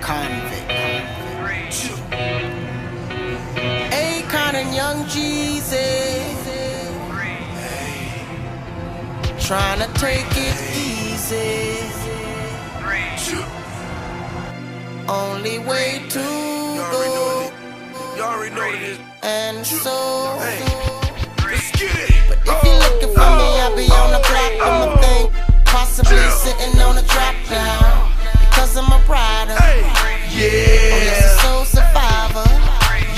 Convict. Akon and Young Jeezy trying to take it easy. Only way to go. You already know this. And so, Let's get it. but if you're looking for me, I'll be on the block of my thing, possibly sitting on a drop down, because I'm a rider. Oh yes, a soul survivor.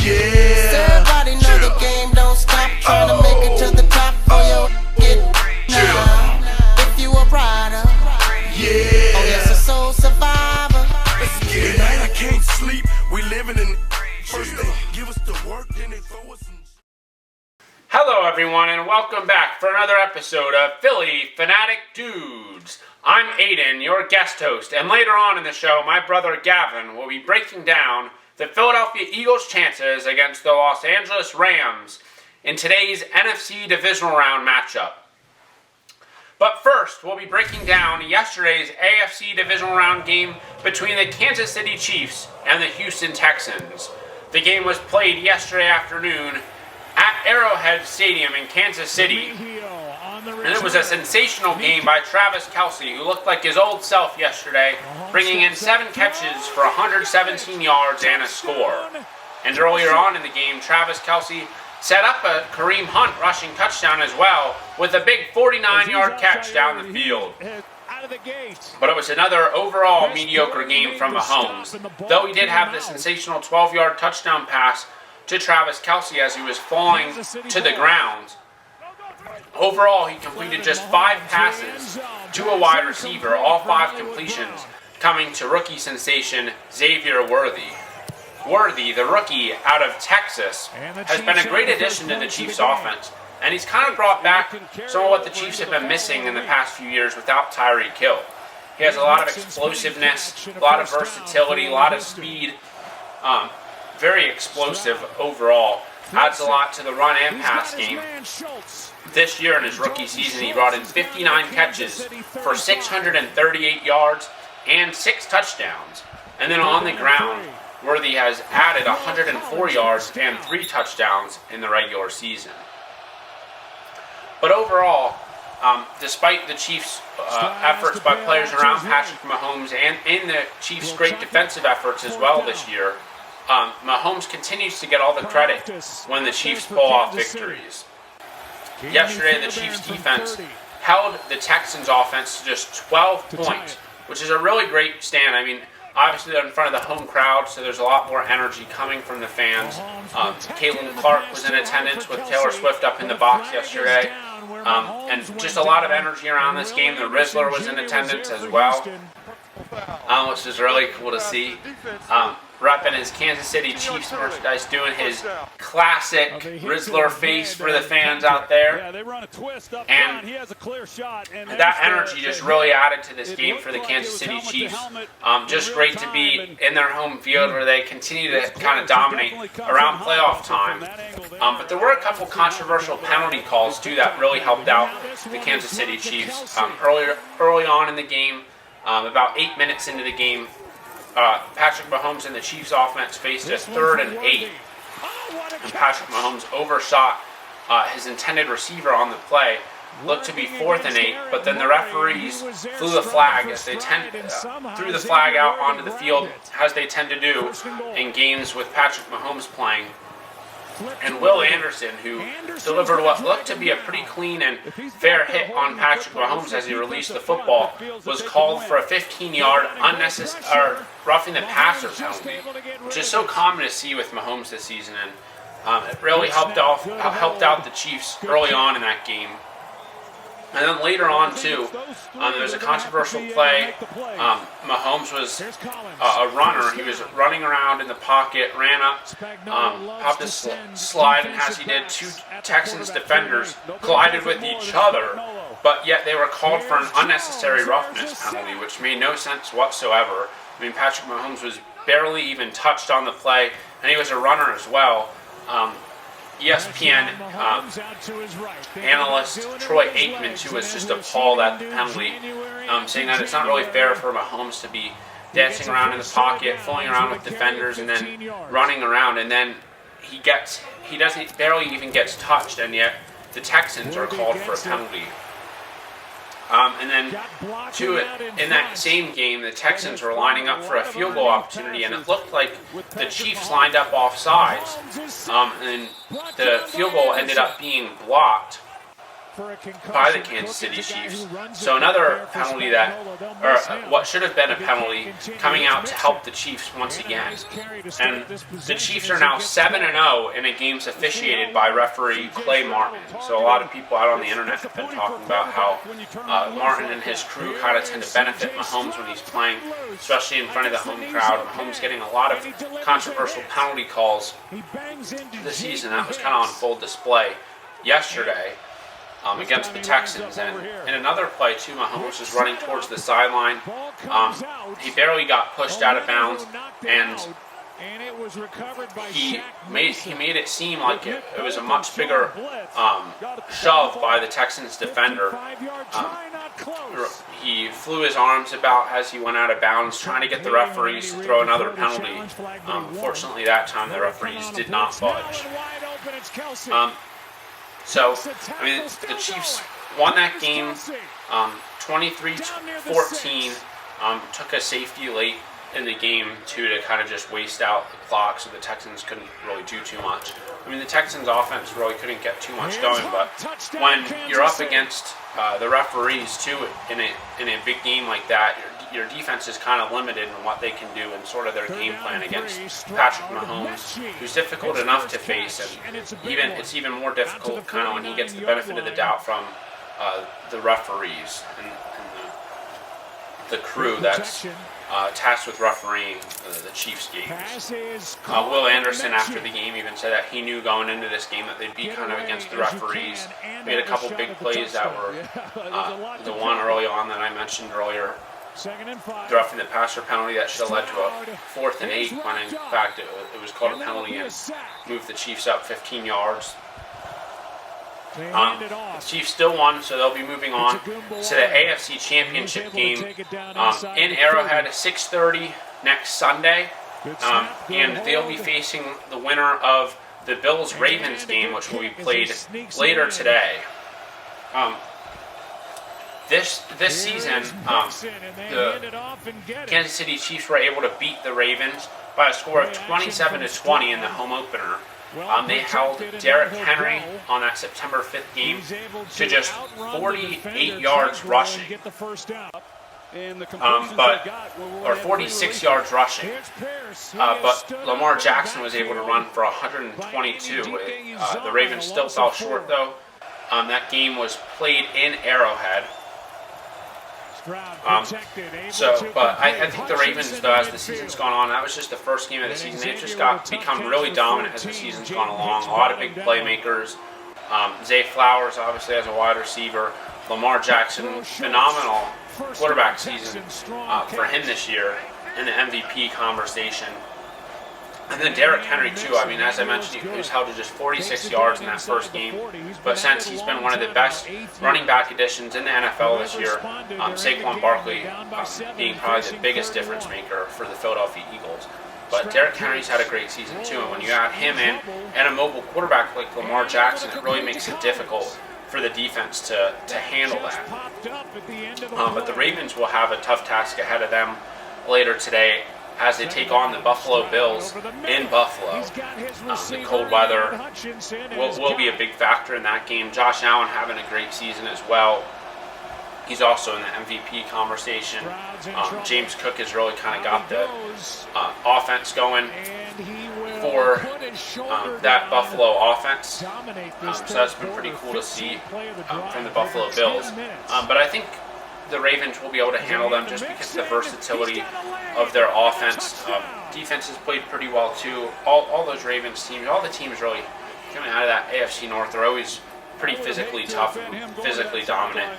Yeah. So everybody know the game don't stop, trying to make it to the top for your get now. If you a rider, oh yes, a soul survivor. Let's get it. Tonight I can't sleep. We living in first they give us the work, then they throw us in. Hello everyone and welcome back for another episode of Phillie Fanatic Dudes. I'm Aiden, your guest host, and later on in the show, my brother Gavin will be breaking down the Philadelphia Eagles' chances against the Los Angeles Rams in today's NFC divisional round matchup. But first, we'll be breaking down yesterday's AFC divisional round game between the Kansas City Chiefs and the Houston Texans. The game was played yesterday afternoon at Arrowhead Stadium in Kansas City, and it was a sensational game by Travis Kelce, who looked like his old self yesterday, bringing in 7 catches for 117 yards and a score. And earlier on in the game, Travis Kelce set up a Kareem Hunt rushing touchdown as well, with a big 49-yard catch down the field. But it was another overall mediocre game from Mahomes, though he did have the sensational 12-yard touchdown pass to Travis Kelce as he was falling to the ground. Overall, he completed just 5 passes to a wide receiver, all 5 completions coming to rookie sensation Xavier Worthy. Worthy, the rookie out of Texas, has been a great addition to the Chiefs' offense, and he's kind of brought back some of what the Chiefs have been missing in the past few years without Tyreek Hill. He has a lot of explosiveness, a lot of versatility, a lot of speed, very explosive overall. Adds a lot to the run and pass game. This year in his rookie season, he brought in 59 catches for 638 yards and 6 touchdowns. And then on the ground, Worthy has added 104 yards and 3 touchdowns in the regular season. But overall, despite the Chiefs' efforts by players around Patrick Mahomes and in the Chiefs' great defensive efforts as well this year, Mahomes continues to get all the credit when the Chiefs pull off victories. Yesterday, the Chiefs' defense held the Texans' offense to just 12 points, which is a really great stand. I mean, obviously they're in front of the home crowd, so there's a lot more energy coming from the fans. Caitlin Clark was in attendance with Taylor Swift up in the box yesterday. And just a lot of energy around this game. The Rizzler was in attendance as well, which is really cool to see. Repping his Kansas City Chiefs merchandise, doing his classic Rizzler face for the fans out there. And that energy just really added to this game for the Kansas City Chiefs. Just great to be in their home field where they continue to kind of dominate around playoff time. But there were a couple controversial penalty calls too that really helped out the Kansas City Chiefs. Early on in the game, about 8 minutes into the game, Patrick Mahomes and the Chiefs offense faced a 3rd and 8. And Patrick Mahomes overshot his intended receiver on the play. Looked to be 4th and 8, but then the referees threw the flag as they threw the flag out onto the field, as they tend to do in games with Patrick Mahomes playing. And Will Anderson, who delivered what looked to be a pretty clean and fair hit on Patrick Mahomes as he released the football, was called for a 15-yard unnecessary roughing the passer penalty, which is so common to see with Mahomes this season. And it really helped out the Chiefs early on in that game. And then later on, too, there was a controversial play. Mahomes was a runner. He was running around in the pocket, ran up, popped a slide, and as he did, 2 Texans defenders collided with each other. But yet they were called for an unnecessary roughness penalty, which made no sense whatsoever. I mean, Patrick Mahomes was barely even touched on the play, and he was a runner as well. ESPN analyst Troy Aikman, too, was just appalled at the penalty, saying that it's not really fair for Mahomes to be dancing around in the pocket, fooling around with defenders, and then running around, and then he barely even gets touched, and yet the Texans are called for a penalty. And then in that same game, the Texans were lining up for a field goal opportunity, and it looked like the Chiefs lined up off sides, and the field goal ended up being blocked by the Kansas City Chiefs. So another penalty or what should have been a penalty, coming out to help the Chiefs once again. And the Chiefs are now 7-0 in a games officiated by referee Clay Martin. So a lot of people out on the internet have been talking about how Martin and his crew kind of tend to benefit Mahomes when he's playing, especially in front of the home crowd. Mahomes getting a lot of controversial penalty calls this season. That was kind of on full display yesterday against the Texans. And in another play, too, Mahomes was running towards the sideline. He barely got pushed out of bounds, and he made it seem like it was a much bigger shove by the Texans defender. He flew his arms about as he went out of bounds, trying to get the referees to throw another penalty. Fortunately, that time the referees did not budge. So, I mean, the Chiefs won that game 23-14, took a safety late in the game, too, to kind of just waste out the clock, so the Texans couldn't really do too much. I mean, the Texans' offense really couldn't get too much going, but when you're up against the referees, too, in a big game like that, your defense is kind of limited in what they can do and sort of their game plan against Patrick Mahomes, who's difficult enough to face, and it's even more difficult kind of when he gets the benefit of the doubt from the referees and the crew that's tasked with refereeing the Chiefs games. Will Anderson, after the game, even said that he knew going into this game that they'd be kind of against the referees. Made a couple big plays that were the one early on that I mentioned earlier, the roughing the passer penalty that should have led to a 4th and 8, when in fact it was called a penalty and moved the Chiefs up 15 yards. The Chiefs still won, so they'll be moving on to the AFC Championship game in Arrowhead at 6:30 next Sunday, and they'll be facing the winner of the Bills-Ravens game, which will be played later today. This season, the Kansas City Chiefs were able to beat the Ravens by a score of 27-20 in the home opener. They held Derrick Henry on that September 5th game to just 48 yards rushing, or 46 yards rushing. But Lamar Jackson was able to run for 122. The Ravens still fell short, though. That game was played in Arrowhead. But I think the Ravens, though, as the season's gone on, that was just the first game of the season. They've just become really dominant as the season's gone along. A lot of big playmakers. Zay Flowers, obviously, as a wide receiver. Lamar Jackson, phenomenal quarterback season for him this year in the MVP conversation. And then Derrick Henry, too. I mean, as I mentioned, he was held to just 46 yards in that first game. But since he's been one of the best running back additions in the NFL this year, Saquon Barkley being probably the biggest difference maker for the Philadelphia Eagles. But Derrick Henry's had a great season, too. And when you add him in and a mobile quarterback like Lamar Jackson, it really makes it difficult for the defense to handle that. But the Ravens will have a tough task ahead of them later today as they take on the Buffalo Bills in Buffalo. The cold weather will be a big factor in that game. Josh Allen having a great season as well. He's also in the MVP conversation. James Cook has really kind of got the offense going for that Buffalo offense. So that's been pretty cool to see from the Buffalo Bills. But I think the Ravens will be able to handle them just because of the versatility of their offense. Defense has played pretty well too. All those Ravens teams, all the teams really coming out of that AFC North, they're always pretty physically tough and physically dominant.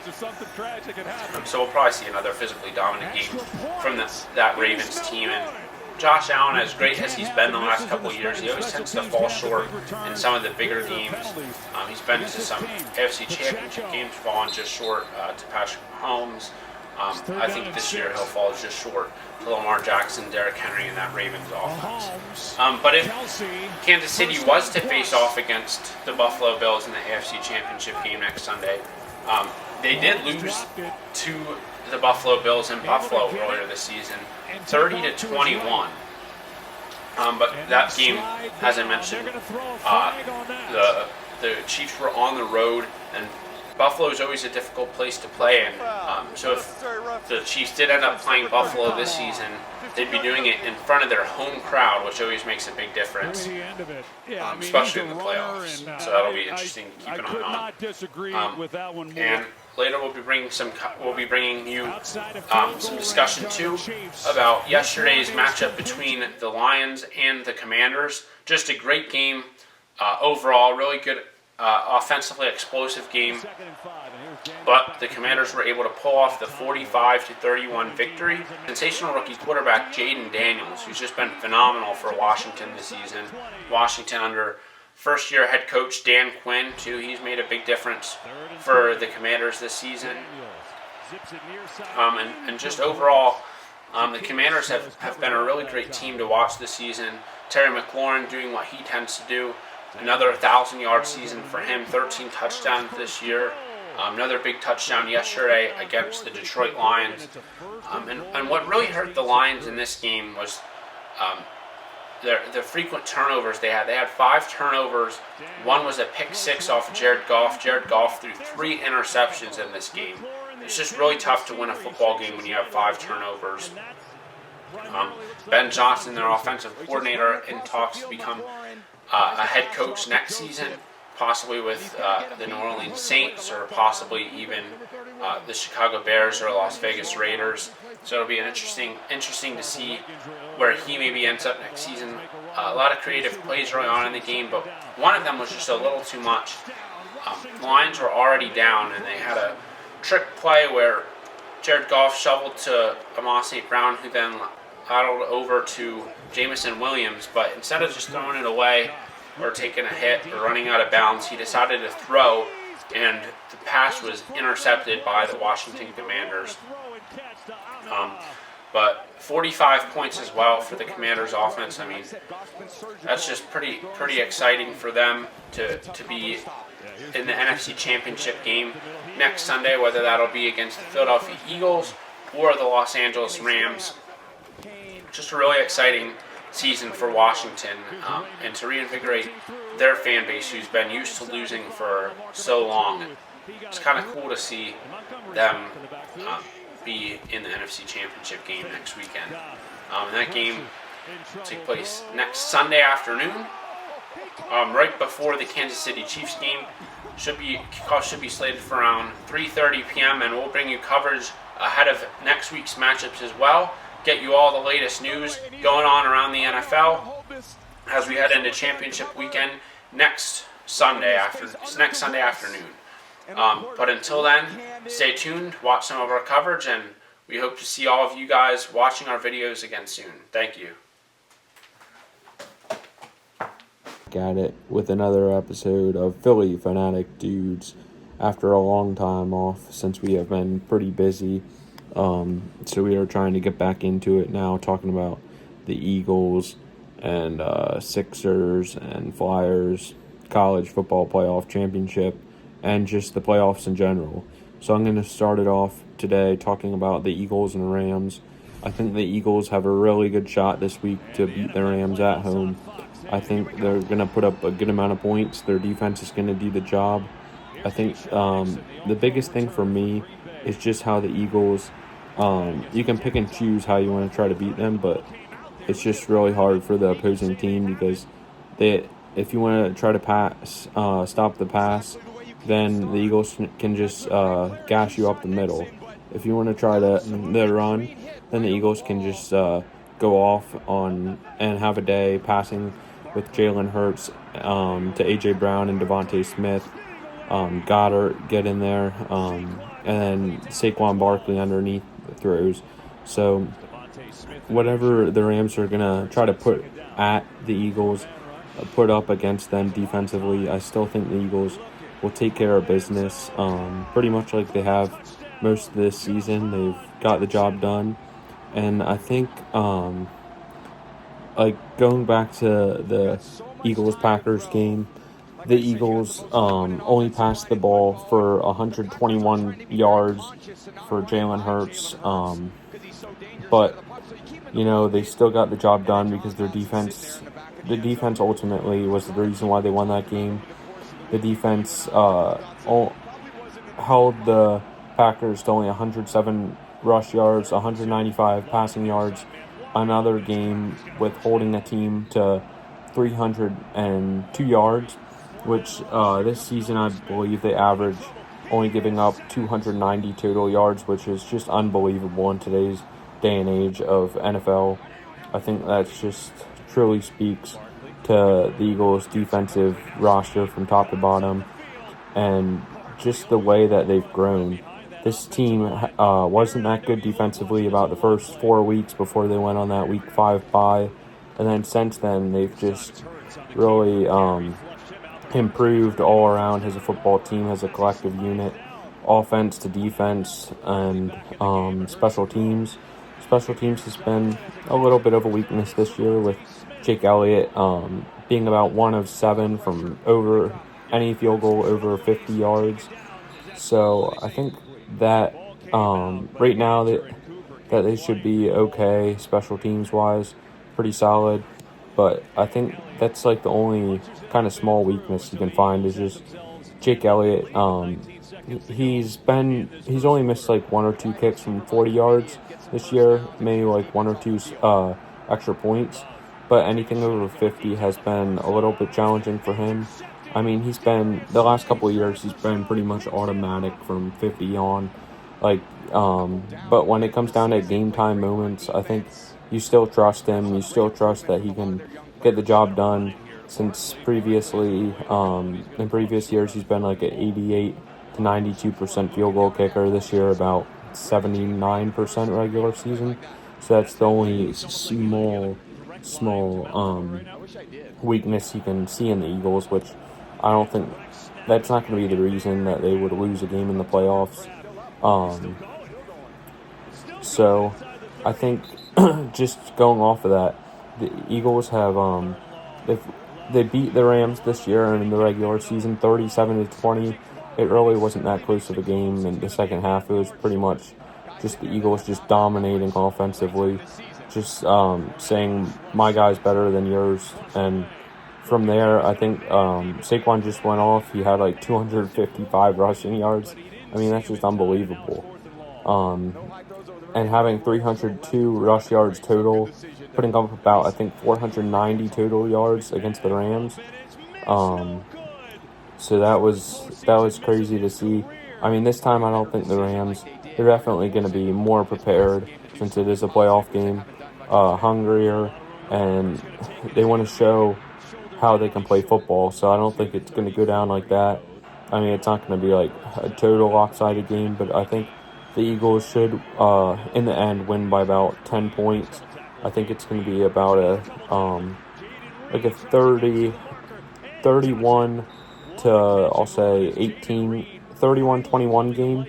So we'll probably see another physically dominant game from that Ravens team. And Josh Allen, as great as he's been the last couple of years, he always tends to fall short in some of the bigger games. He's been to some AFC Championship games, falling just short to Patrick Mahomes. I think this year he'll fall just short to Lamar Jackson, Derrick Henry, and that Ravens offense. But if Kansas City was to face off against the Buffalo Bills in the AFC Championship game next Sunday, they did lose to the Buffalo Bills in Buffalo earlier this season, 30-21. But that game, as I mentioned, the Chiefs were on the road, and Buffalo is always a difficult place to play in. So if the Chiefs did end up playing Buffalo this season, they'd be doing it in front of their home crowd, which always makes a big difference, especially in the playoffs. So that'll be interesting to keep an eye on. And later we'll be bringing you some discussion too about yesterday's matchup between the Lions and the Commanders. Just a great game overall, really good. Offensively explosive game, but the Commanders were able to pull off the 45-31 victory. Sensational rookie quarterback Jaden Daniels, who's just been phenomenal for Washington this season. Washington under first-year head coach Dan Quinn, too. He's made a big difference for the Commanders this season. And just overall, the Commanders have been a really great team to watch this season. Terry McLaurin doing what he tends to do. Another 1,000-yard season for him, 13 touchdowns this year. Another big touchdown yesterday against the Detroit Lions. And what really hurt the Lions in this game was the frequent turnovers they had. They had 5 turnovers. One was a pick 6 off Jared Goff. Jared Goff threw 3 interceptions in this game. It's just really tough to win a football game when you have 5 turnovers. Ben Johnson, their offensive coordinator, in talks to become a head coach next season, possibly with the New Orleans Saints or possibly even the Chicago Bears or Las Vegas Raiders. So it'll be an interesting to see where he maybe ends up next season. A lot of creative plays early on in the game, but one of them was just a little too much. The Lions were already down, and they had a trick play where Jared Goff shoveled to Amon St. Brown, who then paddled over to Jameson Williams, but instead of just throwing it away or taking a hit or running out of bounds, he decided to throw, and the pass was intercepted by the Washington Commanders. But 45 points as well for the Commanders' offense. I mean, that's just pretty exciting for them to be in the NFC Championship game next Sunday, whether that'll be against the Philadelphia Eagles or the Los Angeles Rams. Just a really exciting season for Washington, and to reinvigorate their fan base who's been used to losing for so long. It's kind of cool to see them be in the NFC Championship game next weekend. And that game will take place next Sunday afternoon, right before the Kansas City Chiefs game. Kickoff should be slated for around 3:30 p.m., and we'll bring you coverage ahead of next week's matchups as well. Get you all the latest news going on around the NFL as we head into championship weekend next Sunday afternoon. But until then, stay tuned, watch some of our coverage, and we hope to see all of you guys watching our videos again soon. Thank you. At it with another episode of Phillie Fanatic Dudes after a long time off since we have been pretty busy. So we are trying to get back into it now, talking about the Eagles and Sixers and Flyers, college football playoff championship, and just the playoffs in general. So I'm going to start it off today talking about the Eagles and Rams. I think the Eagles have a really good shot this week to beat the Rams at home. I think they're going to put up a good amount of points. Their defense is going to do the job. I think the biggest thing for me is just how the Eagles, you can pick and choose how you want to try to beat them, but it's just really hard for the opposing team because if you want to try to stop the pass, then the Eagles can just gash you up the middle. If you want to try to run, then the Eagles can just go off on and have a day passing with Jalen Hurts to A.J. Brown and Devontae Smith. Goddard get in there, and then Saquon Barkley underneath the throws. So whatever the Rams are going to try to put at the Eagles, put up against them defensively, I still think the Eagles will take care of business, pretty much like they have most of this season. They've got the job done. And I think, going back to the Eagles-Packers game, the Eagles only passed the ball for 121 yards for Jalen Hurts. But, they still got the job done because the defense ultimately was the reason why they won that game. The defense held the Packers to only 107 rush yards, 195 passing yards. Another game with holding a team to 302 yards, which this season I believe they average only giving up 290 total yards, which is just unbelievable in today's day and age of NFL. I think that just truly speaks to the Eagles' defensive roster from top to bottom and just the way that they've grown. This team wasn't that good defensively about the first 4 weeks before they went on that Week 5 bye. And then since then, they've just really improved all around as a football team, as a collective unit, offense to defense, and special teams. Special teams has been a little bit of a weakness this year with Jake Elliott being about 1 of 7 from over any field goal over 50 yards. So I think that right now that they should be okay special teams wise, pretty solid. But I think that's like the only kind of small weakness you can find is just Jake Elliott. He's only missed like 1 or 2 kicks from 40 yards this year, maybe like 1 or 2 extra points. But anything over 50 has been a little bit challenging for him. I mean, he's been, the last couple of years, he's been pretty much automatic from 50 on. But when it comes down to game time moments, I think you still trust him. You still trust that he can get the job done. Since previously, in previous years, he's been like an 88 to 92% field goal kicker. This year, about 79% regular season. So that's the only small weakness you can see in the Eagles, which I don't think that's not going to be the reason that they would lose a game in the playoffs. So I think just going off of that, the Eagles have they beat the Rams this year in the regular season 37-20. It really wasn't that close of a game in the second half. It was pretty much just the Eagles just dominating offensively, just saying my guy's better than yours. And from there, I think Saquon just went off. He had like 255 rushing yards. I mean, that's just unbelievable. And having 302 rush yards total, putting up about, I think, 490 total yards against the Rams. So that was crazy to see. I mean, this time I don't think the Rams, they're definitely going to be more prepared since it is a playoff game, hungrier, and they want to show how they can play football. So I don't think it's going to go down like that. I mean, it's not going to be like a total lopsided game, but I think the Eagles should, in the end, win by about 10 points. I think it's going to be about a 31 to, I'll say, 31-21 game.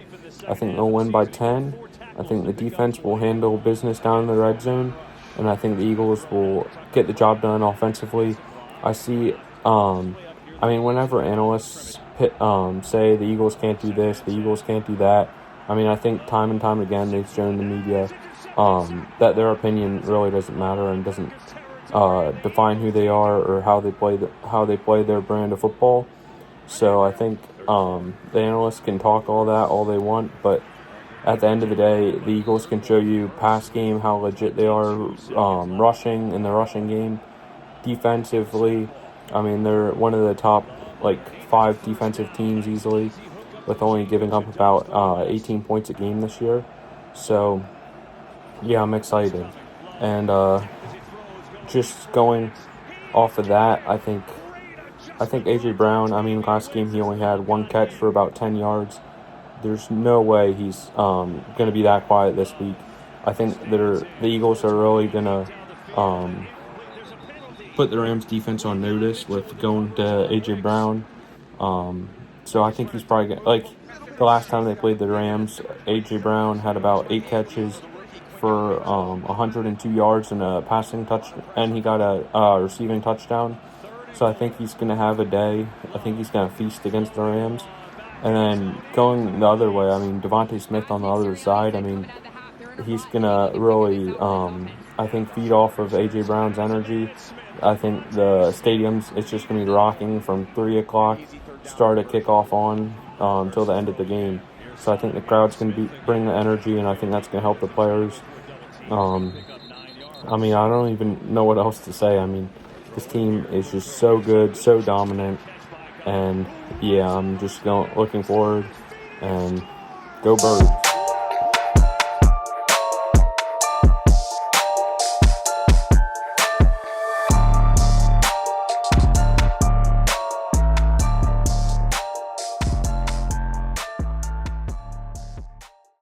I think they'll win by 10. I think the defense will handle business down in the red zone, and I think the Eagles will get the job done offensively. I see, whenever analysts say the Eagles can't do this, the Eagles can't do that, I mean, I think time and time again they've shown the media that their opinion really doesn't matter and doesn't define who they are or how they play their brand of football. So I think the analysts can talk all that all they want, but at the end of the day, the Eagles can show you pass game how legit they are rushing in the rushing game. Defensively, I mean, they're one of the top 5 defensive teams easily, with only giving up about 18 points a game this year. So yeah, I'm excited. And just going off of that, I think A.J. Brown, I mean, last game he only had 1 catch for about 10 yards. There's no way he's going to be that quiet this week. I think the Eagles are really going to put the Rams defense on notice with going to A.J. Brown. So I think he's probably going to, the last time they played the Rams, A.J. Brown had about 8 catches for 102 yards and a passing touchdown, and he got a receiving touchdown. So I think he's going to have a day. I think he's going to feast against the Rams. And then going the other way, I mean, Devontae Smith on the other side, I mean, he's going to really, I think, feed off of A.J. Brown's energy. I think the stadiums, it's just going to be rocking from 3 o'clock, start a kickoff on until the end of the game. So I think the crowd's going to bring the energy, and I think that's going to help the players. I mean, I don't even know what else to say. I mean, this team is just so good, so dominant, and yeah, I'm just looking forward, and go Birds.